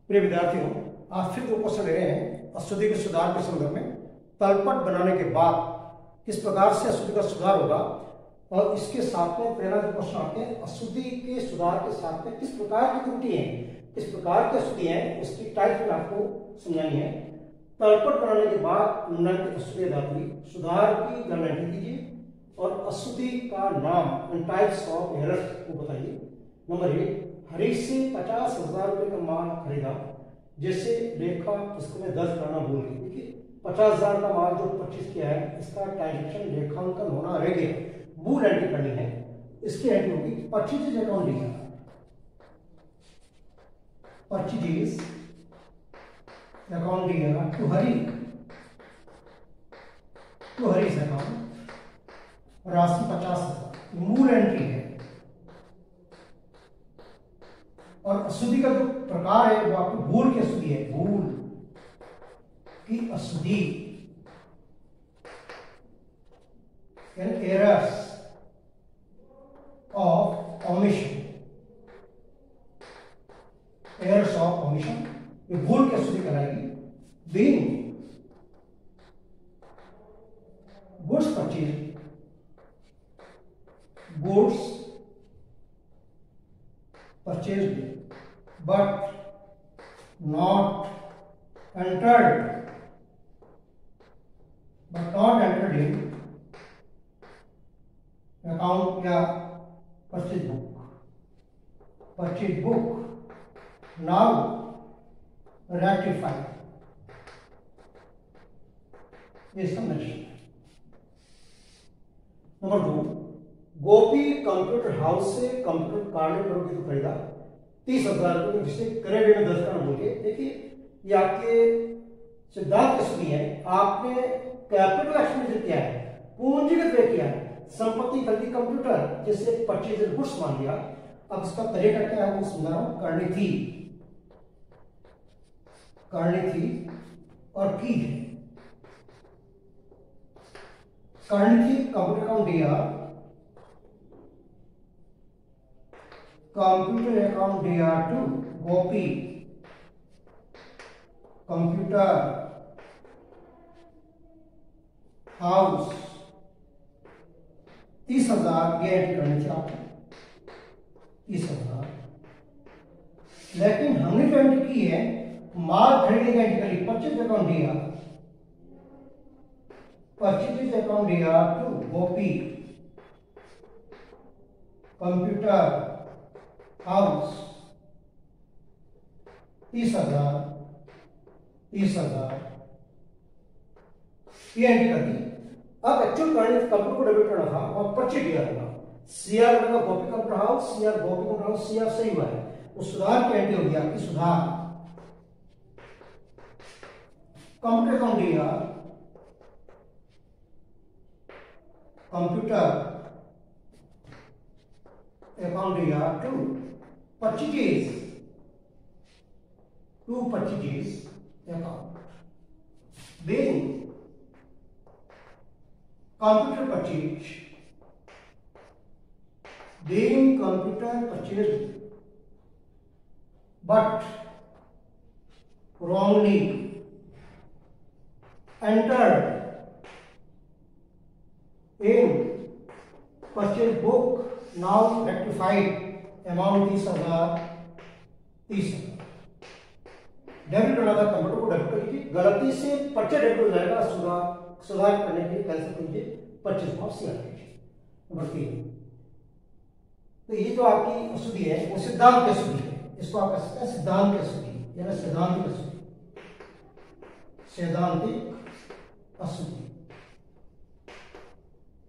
प्रिय विद्यार्थियों, आज फिर 2 क्वेश्चन ले रहे हैं अशुद्धि के सुधार के संदर्भ में। तलपट बनाने के बाद किस प्रकार से अशुद्धि का सुधार होगा, और इसके साथ में पहला जो प्रश्न आते हैं, अशुद्धि के सुधार के साथ में किस प्रकार की त्रुटि है, किस प्रकार की अशुद्धि है, उसकी टाइप में आपको समझानी है। तलपट बनाने के बाद निम्नलिखित अशुद्धि धातु सुधार की गणना कीजिए और अशुद्धि का नाम एंड टाइप्स ऑफ एरर्स को बताइए। नंबर 1, हरीश से 50,000 रुपए का माल खरीदा, जैसे लेखा पुस्तक में दर्ज कराना भूल गई। देखिए 50,000 का माल जो 25 किया है, इसका ट्रांजेक्शन लेखांकन होना रह गया, भूल एंट्री करनी है। इसकी एंट्री होगी परचेज अकाउंट दिया, परचेज अकाउंट दिया टू हरीश अकाउंट, राशि 50,000 मूल एंट्री है। और अशुद्धि का जो प्रकार है वो आपको भूल की अशुद्धि है, भूल की अशुद्धि, errors of omission, errors of omission, ये भूल की अशुद्धि कराएगी। Being goods purchase, goods purchased but not entered in account या purchase book now rectified, ये समझ। नंबर 2, गोपी कंप्यूटर हाउस से कंप्यूटर कार्ड तो खरीदा 30,000 रुपये, जिसे क्रेडिट में दर्ज करना बोलिए। देखिए ये आपके सिद्धांत की अशुद्धि है। आपने कैपिटल एक्सपेंडिचर किया है, पूंजीगत व्यय किया है, संपत्ति खरीदी कंप्यूटर, जिसे परचेज गुड्स मान लिया। अब इसका तरीका क्या है वो समझा रहा हूं। करनी थी और की है। करनी थी कंप्यूटर अकाउंट दिया, कंप्यूटर अकाउंट दिया टू गोपी कंप्यूटर हाउस 30,000, ये एंट्री करनी थी आपको 30,000। लेकिन हमने जो एंट्री की है माल खरीदने की एंट्री करी, परचेज अकाउंट दिया, परचेज अकाउंट दिया टू गोपी कंप्यूटर हाउस 30,000 ये एंट्री कर दी। अब एक्चुअल करने कंप्यूटर को डेबिट करना था और परचेज दिया था, सीआर का गोपी कंप्यूटर हाउस, सीआर गोपी कंप्यूटर हाउस, सीआर सही हुआ है। उस सुधार की एंट्री होगी आपकी सुधार, कंप्यूटर अकाउंट दिया, कंप्यूटर अकाउंट दिया to purchase account, then computer purchase but wrongly entered in purchase book, now rectified, amount 30,000। Debit करना था, कंप्यूटर को डेबिट कीजिए, गलती से परचेज डेबिट हो जाएगा, सुधार करने के लिए कैंसिल कीजिए, परचेज ऑफ सीआर कीजिए। नंबर 3, तो ये जो आपकी अशुद्धि है वो सिद्धांत की अशुद्धि है। इसको आप कह सकते हैं सिद्धांत की अशुद्धि या सैद्धांतिक अशुद्धि, सैद्धांतिक अशुद्धि,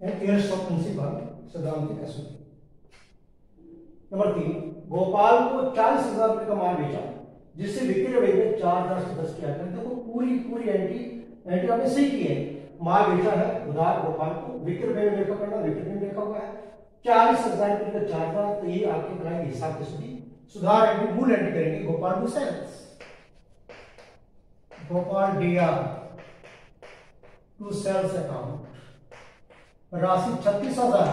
एरर्स ऑफ प्रिंसिपल, सैद्धांतिक अशुद्धि। नंबर 3, गोपाल को 40,000 रुपए का माल बेचा, जिससे विक्रय व्यय में 4,000 से 10 किया गया। देखो पूरी एंट्री आपने सही की है। माल बेचा है उधार गोपाल को, विक्रय व्यय में लेखा करना, विक्रय में लिखा हुआ है 40,000 रुपए का 4,000, तो ये आपके कराएंगे हिसाब की अशुद्धि। सुधार एंट्री मूल एंट्री करेंगे, गोपाल टू सेल्स, गोपाल दिया टू सेल्स अकाउंट, राशि 36,000,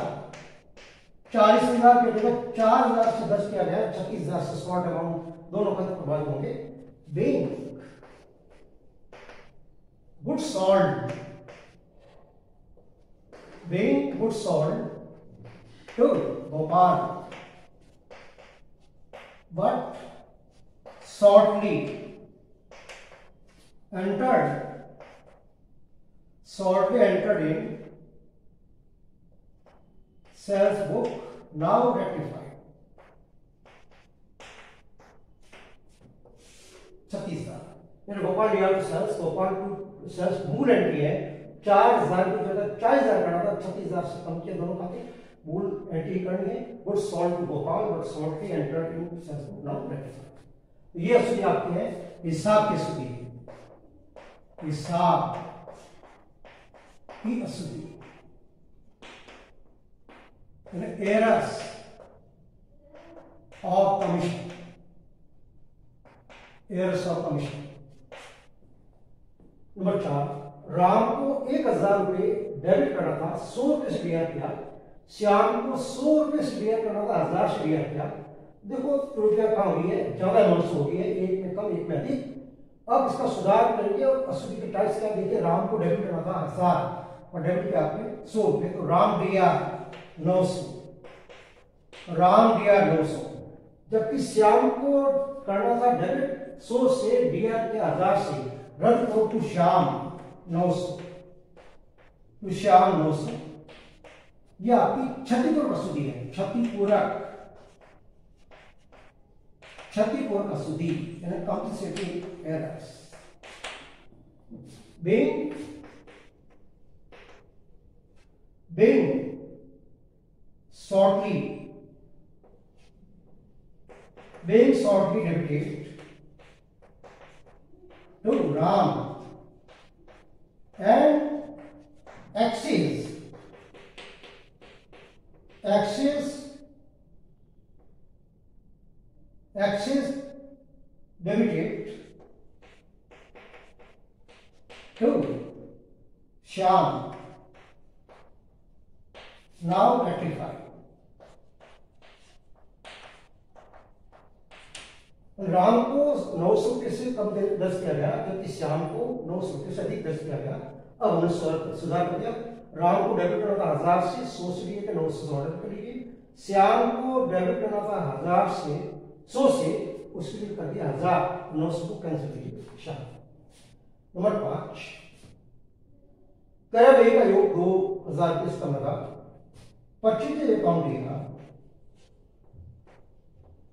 40,000 के जगह 4,000 से 10 किया गया, 36,000 से शॉर्ट अमाउंट दोनों खत प्रभावित होंगे। being good sold, being good sold to Gopal, but shortly entered in sales book, now rectified. 36,000 मेरे गोपाल लिया तो सेल्स, गोपाल टू सेल्स मूल एंट्री है 4,000 की जगह 40,000 करना था, 36,000 से कम किया दोनों खाते, मूल एंट्री करनी है good sold to Gopal but shortly entered in sales book, now rectified. तो ये असूली आपके हैं हिसाब की असूली, हिसाब की असूली, errors of commission, errors of commission. Number 4, Ram को 1,000 रुपए डेबिट करना था, 100 रुपए से लिया किया, श्याम को 100 रुपए से लिया करना था, 1000 से लिया किया। देखो त्रुटियां कहाँ हुई है, ज्यादा अमाउंट हो गई है, एक में कम एक में अधिक। अब इसका सुधार करेंगे और असूली के टाइप्स क्या देखिए, राम को डेबिट करना था 1000 और डेबिट किया आपने 100 रुपए, तो राम दिया 900, राम दिया 900, जबकि श्याम को करना था डेबिट 100 से, दिया 1000 से, रद्द करो टू श्याम 900, टू श्याम 900। यह आपकी क्षतिपूर्वक असूली है, क्षतिपूर्वक असूली यानी compensating errors. being shortly debited to Ram and Axis debited to Shyam, now rectified। Ram को 900 रुपये से कम दर्ज किया गया, जबकि श्याम को 900 रुपये से अधिक दर्ज किया गया। अब हमने सुधार कर दिया, राम को डेबिट करना था 1000 से, 100 से लिए 900 से ऑर्डर कर लीजिए, श्याम को डेबिट करना था 1000 से 100 से, उसके लिए कर दिया 1000, 900 को कैंसिल कीजिए श्याम। नंबर 5, क्रय व्यय का योग 2000 रुपये से कम लगा, 25 अकाउंट दिया।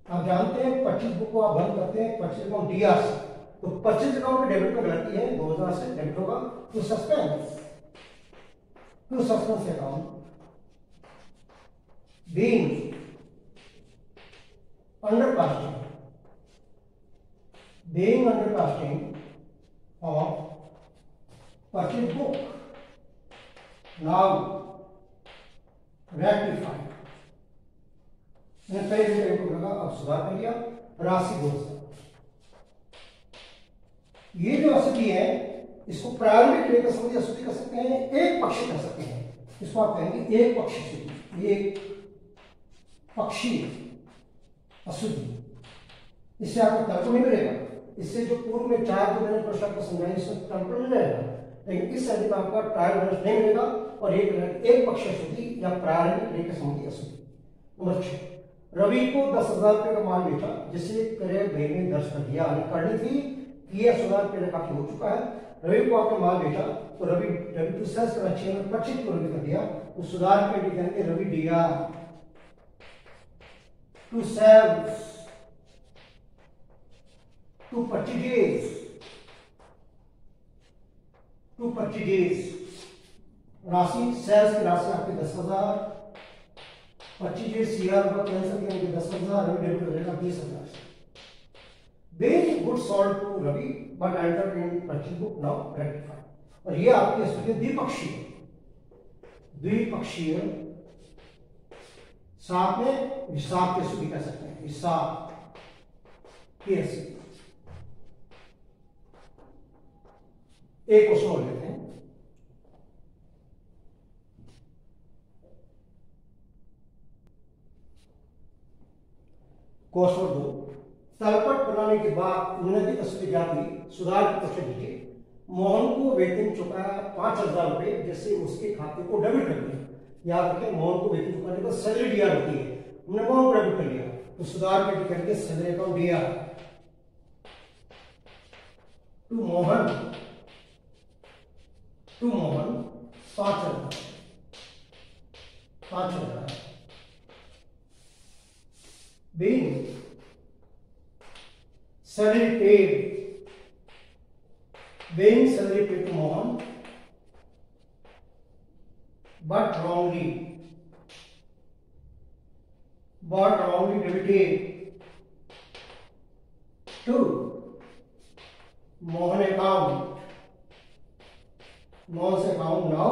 आप जानते हैं 25 बुक को आप बंद करते हैं 25 अकाउंट दिया से, तो 25 अकाउंट में डेबिट में गलती है, 2000 से डेबिट होगा to suspense account being under casting of 25 book, now rectified. मैंने पहले लगा, अब सुधार कर लिया, राशि 2000। ये जो असूली है इसको प्रारंभिक लेकर समझिए असूली कर सकते हैं, एक पक्षी कर सकते हैं, इसको आप कहेंगे एक पक्षी असूली, एक पक्षी असूली। इससे आपको तर्क नहीं मिलेगा, इससे जो पूर्व में 4 जो मैंने प्रश्न को समझाया इसमें तर्क मिल जाएगा, लेकिन इस संधि में आपका ट्रायल बैलेंस नहीं मिलेगा और एक पक्षी असूली या प्रारंभिक लेकर समझिए असूली। नंबर 6, रवि को 10,000 रुपए का माल बेचा, जिसे क्रय व्यय में दर्ज कर दिया, करनी थी कि यह सुधार पहले काफी हो चुका है। रवि को आपने माल बेचा तो रवि टू सेल्स का 6 में 25 को रवि कर दिया, तो सुधार पे लिखेंगे रवि दिया टू सेल्स टू परचेजेस राशि, सेल्स की राशि आपकी 10,000, 25 सीआर का कैंसिल करेंगे 10,000, रवि डेबिट हो जाएगा 20,000। Been good sold to Ravi but entered in purchase book, now rectified. और ये आपकी स्थिति द्विपक्षीय साथ में हिसाब के सूत्र कह सकते हैं, हिसाब की स्थिति। एक क्वेश्चन और लेते हैं, क्वेश्चन 2, तलपट बनाने के बाद उन्नति अस्तुति ज्ञात हुई, सुधार की क्वेश्चन लीजिए। मोहन को वेतन चुकाया 5,000 रुपए, जैसे उसके खाते को डेबिट कर दिया। याद रखें, मोहन को वेतन चुकाने पर सैलरी डीआर होती है, हमने मोहन को डेबिट कर लिया, तो सुधार के करेंगे salary account DR to Mohan 5,000 being salary paid to Mohan but wrongly debited to Mohan's account now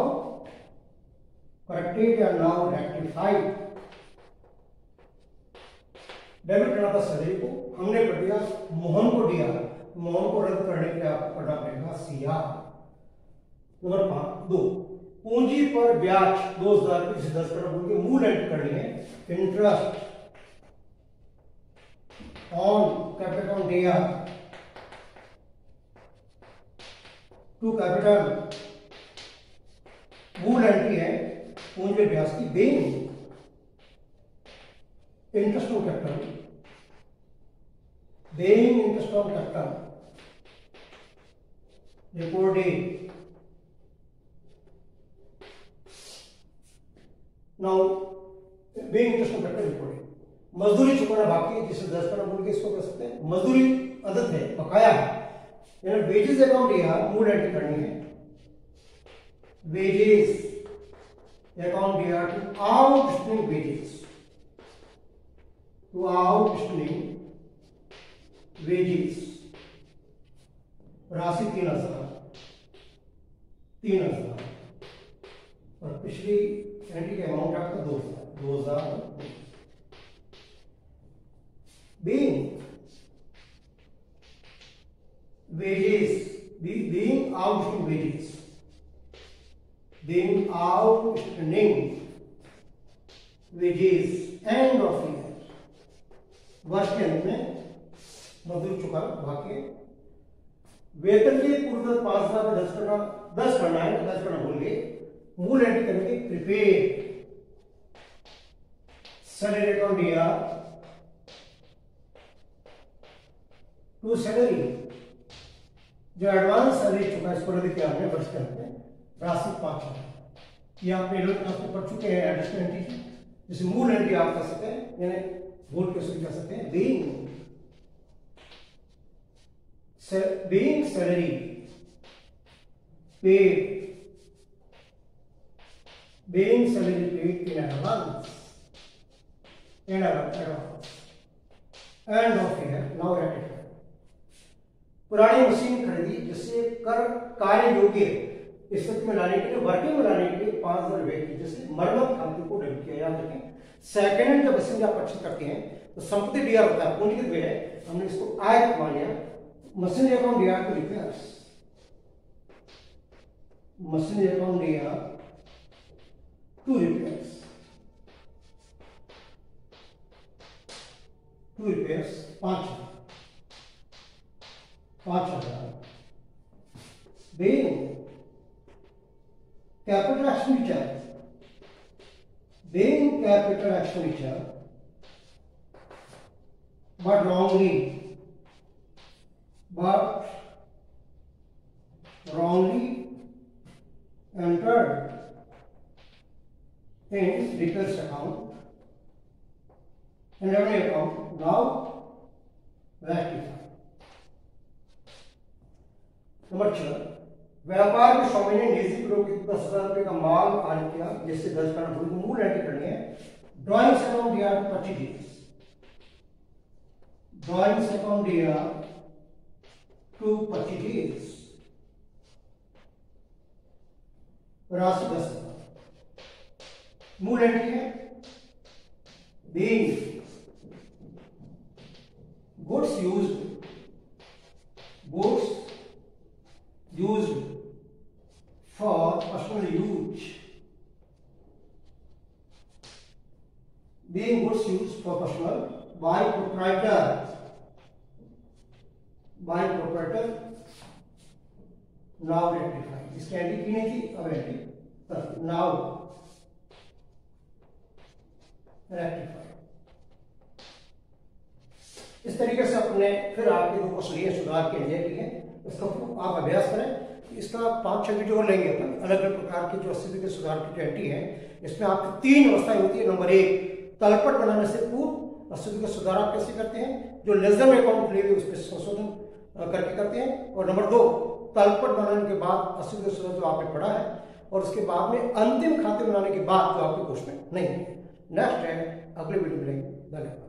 corrected and now rectified। Debit करना था सैलरी को, हमने कर दिया मोहन को दिया, मोहन को रद्द करने के लिए आपको करना पड़ेगा सीआर। नंबर 2, पूंजी पर ब्याज 2,000 रुपये से 10 करोड़ बोल के मूल एंट्री करनी है। इंटरेस्ट ऑन कैपिटल अकाउंट दिया टू कैपिटल, मूल एंट्री है पूंजी पर ब्याज की। Being interest on capital, being interest on capital, report date। now being interest on capital report date। मजदूरी चुकाना बाकी है, जिसे 10 करोड़ बोल के इसको कर सकते हैं। मजदूरी अदद है, बकाया है, यानी वेजेस अकाउंट या मूल एंट्री करनी है। वेजेस अकाउंट या to outstanding wages, to outstanding wages, राशि 3,000 और पिछली एंट्री का अमाउंट आपका 2,000। being outstanding wages end of year, वर्ष के अंत में मजदूरी चुका बाकी। वेतन के पूर्व 5,000 में 10 करना है, तो 10 करना भूल गए। मूल एंट्री करेंगे प्रीपेड सैलरी अकाउंट दिया टू सैलरी, जो एडवांस सैलरी चुका इसको रद्द किया हमने वर्ष के अंत में, राशि 5,000। ये आप पहले क्लास में पढ़ चुके हैं एडिशनल एंट्री, जैसे मूल एंट्री आप कर सकते हैं, यानी बोल के उसको कह सकते हैं being salary paid in advance end of year now rectified। पुरानी मशीन खरीदी जिससे कर कार्य योग्य स्थिति में लाने के लिए, वर्किंग में लाने के लिए 5,000 रुपए की, जैसे मरम्मत खाते को डेबिट किया। याद रखें, सेकेंड हैंड जब मशीन आप परचेज करते हैं तो संपत्ति डीआर होता है, पूंजीगत व्यय है, हमने इसको आय मान लिया। Machine account DR to repairs, machine account DR to repairs 5,000। being capital expenditure but wrongly entered in repairs account and revenue account now rectified। Number 6, व्यापार के स्वामी ने निजी प्रयोग के 10,000 रुपए का माल आर्जित किया, जिससे 10 करना मूल एंट्री करनी है। ड्राइंग्स अकाउंट दिया 25 डेज, ड्राइंग्स अकाउंट दिया टू 25 डेज, राशि 10,000। मूल एंट्री है being goods used for personal use, being goods used for personal by proprietor by proprietor now rectify. इसकी एंट्री की नहीं थी, अब एंट्री नाउ रेक्टिफाई। इस तरीके से अपने फिर आपके दो क्वेश्चन लिए सुधार के लिए किए, इसका आप अभ्यास करें। इसका 5-6 वीडियो और लेंगे अपन, अलग अलग प्रकार की जो 80 के सुधार की 20 है, इसमें आपकी 3 अवस्थाएं होती है। नंबर 1, तलपट बनाने से पूर्व 80 के सुधार आप कैसे करते हैं, जो लेजर में अकाउंट खुले हुए उस पर संशोधन करके करते हैं। और नंबर 2, तलपट बनाने के बाद 80 के सुधार जो आपने पढ़ा है, और उसके बाद में अंतिम खाते बनाने के बाद जो आपके क्वेश्चन नहीं है। नेक्स्ट है अगले वीडियो में लेंगे। धन्यवाद।